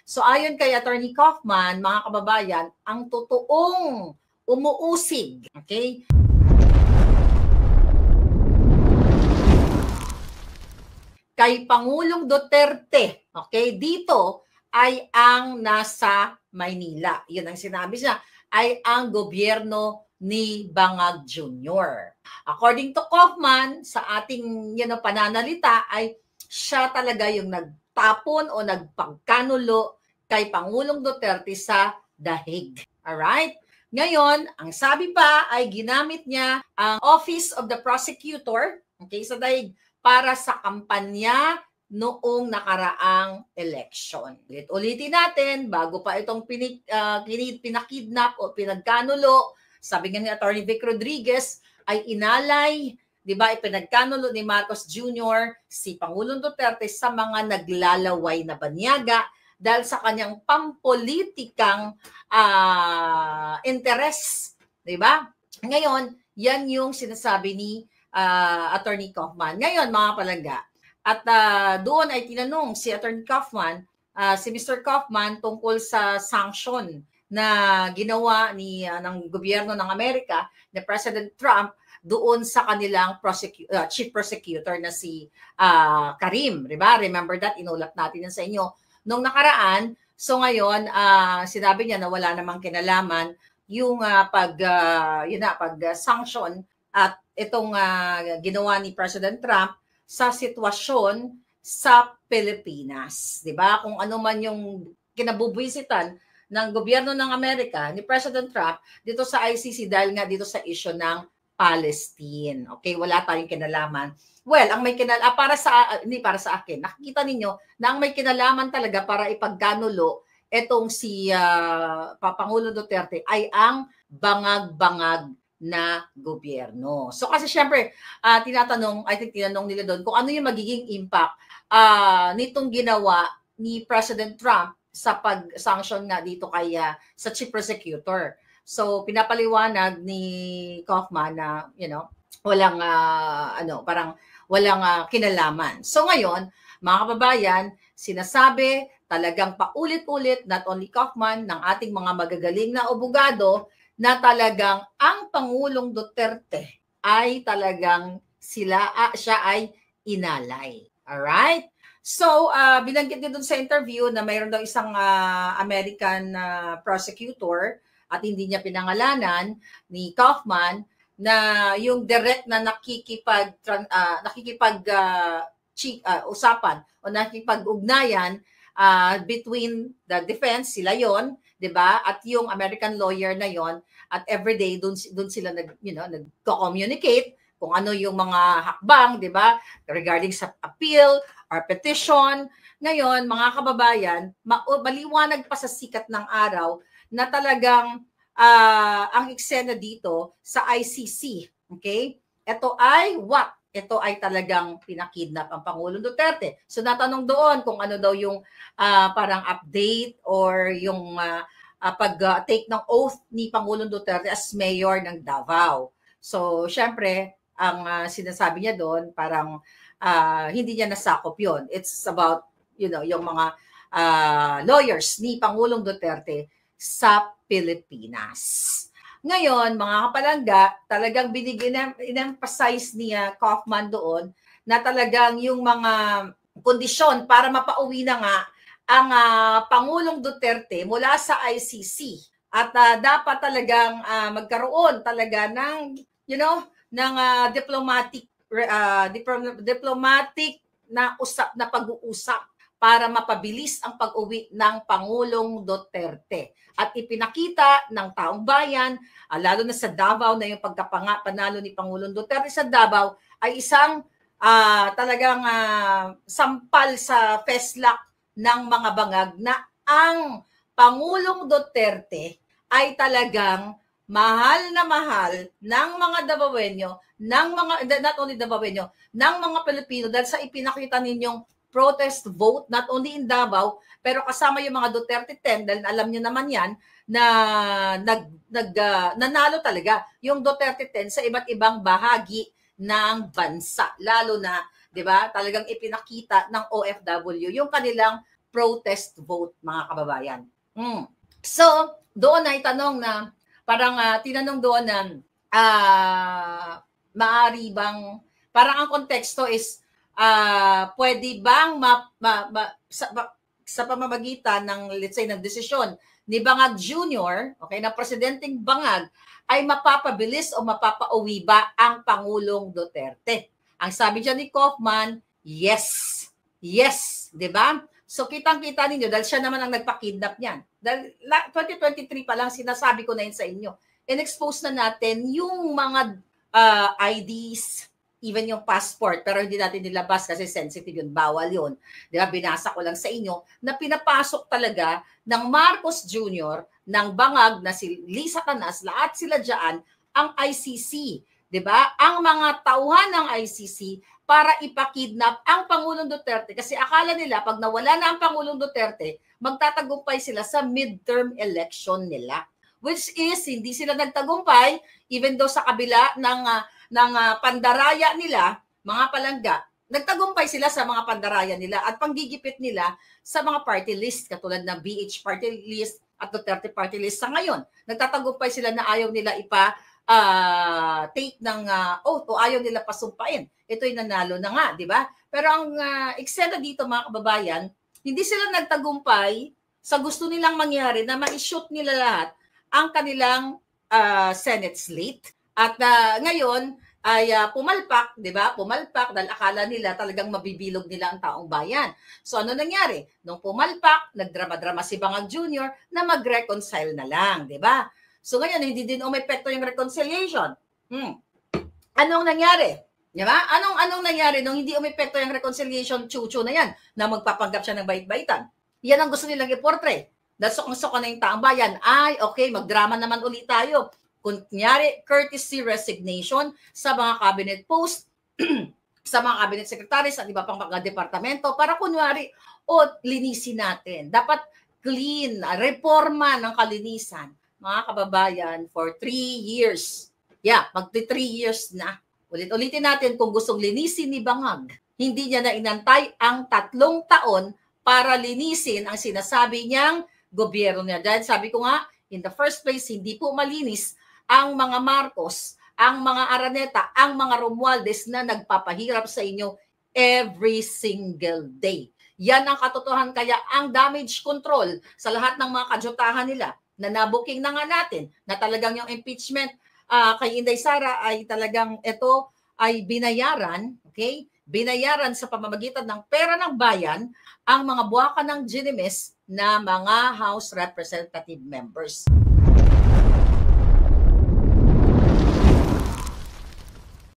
So ayon kay Attorney Kaufman, mga kababayan, ang totoong umuusig, okay, kay Pangulong Duterte, okay, dito ay ang nasa Maynila. Yun ang sinabi niya, ay ang gobyerno ni Bangag Jr. According to Kaufman, sa ating pananalita ay siya talaga yung nagtapon o nagpagkanulo kay Pangulong Duterte sa dahig. Alright? Ngayon, ang sabi pa ay ginamit niya ang Office of the Prosecutor, okay, sa dahig para sa kampanya noong nakaraang election. Ulitin natin, bago pa itong pinakidnap o pinagkanulo, sabi nga ni Attorney Vic Rodriguez, ay inalay, di ba, ipinagkanulo ni Marcos Jr. si Pangulong Duterte sa mga naglalaway na banyaga dahil sa kanyang pampolitikang interes, di ba? Ngayon, yan yung sinasabi ni Attorney Kaufman. Ngayon, mga palangga, at doon ay tinanong si Attorney Kaufman, si Mr. Kaufman tungkol sa sanction na ginawa ng gobyerno ng Amerika ni President Trump doon sa kanilang chief prosecutor na si Karim. Diba? Remember that? Inulat natin yan sa inyo nung nakaraan. So ngayon, sinabi niya na wala namang kinalaman yung pag-sanction at itong ginawa ni President Trump sa sitwasyon sa Pilipinas. Diba? Kung ano man yung kinabubwisitan ng gobyerno ng Amerika ni President Trump dito sa ICC dahil nga dito sa issue ng Palestine. Okay, wala tayong kinalaman. Well, ang may kinalaman, hindi para sa akin, nakikita ninyo na ang may kinalaman talaga para ipagkanulo etong si Pangulo Duterte ay ang bangag-bangag na gobyerno. So kasi syempre, tinanong nila doon kung ano yung magiging impact nitong ginawa ni President Trump sa pag-sanction nga dito kay sa chief prosecutor. So pinapaliwanag ni Kaufman na walang walang kinalaman. So ngayon, mga kababayan, sinasabi talagang paulit-ulit not only Kaufman ng ating mga magagaling na abogado na talagang ang Pangulong Duterte ay talagang siya ay inalay. Alright? So, binanggit din doon sa interview na mayroon daw isang American prosecutor at hindi niya pinangalanan ni Kaufman na yung direct na usapan o nakikipag-ugnayan between the defense, sila yon, 'di ba? At yung American lawyer na yon, at everyday doon sila nagko-communicate kung ano yung mga hakbang, 'di ba? Regarding sa appeal or petition. Ngayon, mga kababayan, maliwanag pa sa sikat ng araw na talagang ang eksena dito sa ICC, okay? Ito ay what? Ito ay talagang pinakidnap ang Pangulong Duterte. So natanong doon kung ano daw yung parang update or yung pag-take ng oath ni Pangulong Duterte as mayor ng Davao. So syempre, ang sinasabi niya doon parang hindi niya nasakop yun. It's about yung mga lawyers ni Pangulong Duterte sa Pilipinas. Ngayon, mga kapalangga, talagang in-emphasize niya Kaufman doon na talagang yung mga kondisyon para mapauwi na nga ang Pangulong Duterte mula sa ICC at dapat talagang magkaroon talaga ng diplomatic na pag-uusap para mapabilis ang pag-uwi ng Pangulong Duterte. At ipinakita ng taong bayan, lalo na sa Davao na yung pagkapanalo ni Pangulong Duterte sa Davao ay isang talagang sampal sa feslak ng mga bangag na ang Pangulong Duterte ay talagang mahal na mahal ng mga Davaoenyo, not only Davaoenyo, ng mga Pilipino dahil sa ipinakita ninyong protest vote, not only in Davao, pero kasama yung mga Duterte 10, dahil alam nyo naman yan, na nanalo talaga yung Duterte 10 sa iba't ibang bahagi ng bansa. Lalo na, di ba, talagang ipinakita ng OFW yung kanilang protest vote, mga kababayan. So, doon na itanong na, parang tinanong doon na, maaari bang, parang ang konteksto is, pwede bang sa pamamagitan ng, let's say, ng desisyon ni Bangag Jr., okay, na presidenteng Bangag, ay mapapabilis o mapapauwi ba ang Pangulong Duterte? Ang sabi dyan ni Kaufman, yes. Yes, di ba? So kitang-kita ninyo, dahil siya naman ang nagpa-kidnap niyan. Dahil 2023 pa lang, sinasabi ko na yun sa inyo. In-expose na natin yung mga IDs, even yung passport, pero hindi natin nilabas kasi sensitive yun, bawal yun. Di ba? Binasa ko lang sa inyo na pinapasok talaga ng Marcos Jr., ng Bangag, na si Lisa Canas, lahat sila dyan, ang ICC. Di ba? Ang mga tauhan ng ICC para ipakidnap ang Pangulong Duterte kasi akala nila pag nawala na ang Pangulong Duterte, magtatagumpay sila sa midterm election nila. Which is, hindi sila nagtagumpay even though sa kabila ng pandaraya nila, mga palangga, nagtagumpay sila sa mga pandaraya nila at panggigipit nila sa mga party list katulad ng BH party list at Duterte party list sa ngayon. Nagtatagumpay sila na ayaw nila take ng oath o ayaw nila pasumpain. Ito'y nanalo na nga, di ba? Pero ang eksena dito, mga kababayan, hindi sila nagtagumpay sa gusto nilang mangyari na ma-shoot nila lahat ang kanilang Senate slate. At ngayon ay pumalpak, di ba? Pumalpak dahil akala nila talagang mabibilog nila ang taong bayan. So ano nangyari? Nung pumalpak, nagdrama-drama si Bangag Jr. na mag-reconcile na lang, di ba? So ngayon, hindi din umepekto yung reconciliation. Anong nangyari? Diba? Anong nangyari nung hindi umepekto yung reconciliation, chuchu na yan, na magpapanggap siya ng bait-baitan? Yan ang gusto nilang i-portray. Dahil sokong-soko na yung taong bayan. Ay, okay, magdrama naman ulit tayo. Kunyari, courtesy resignation sa mga cabinet post, sa mga cabinet secretaries at iba pang mga departamento para kunyari, linisin natin. Dapat clean, reforma ng kalinisan. Mga kababayan, for 3 years. Yeah, magti 3 years na. Ulit-ulitin natin kung gustong linisin ni Bangag. Hindi niya na inantay ang 3 taon para linisin ang sinasabi niyang gobyerno niya. Dahil sabi ko nga, in the first place, hindi po malinis ang mga Marcos, ang mga Araneta, ang mga Romualdez na nagpapahirap sa inyo every single day. Yan ang katotohanan. Kaya ang damage control sa lahat ng mga kadyutahan nila na nabuking na nga natin na talagang yung impeachment kay Inday Sara ay talagang ito ay binayaran, okay? Binayaran sa pamamagitan ng pera ng bayan ang mga buwaka ng ginimis na mga House Representative members.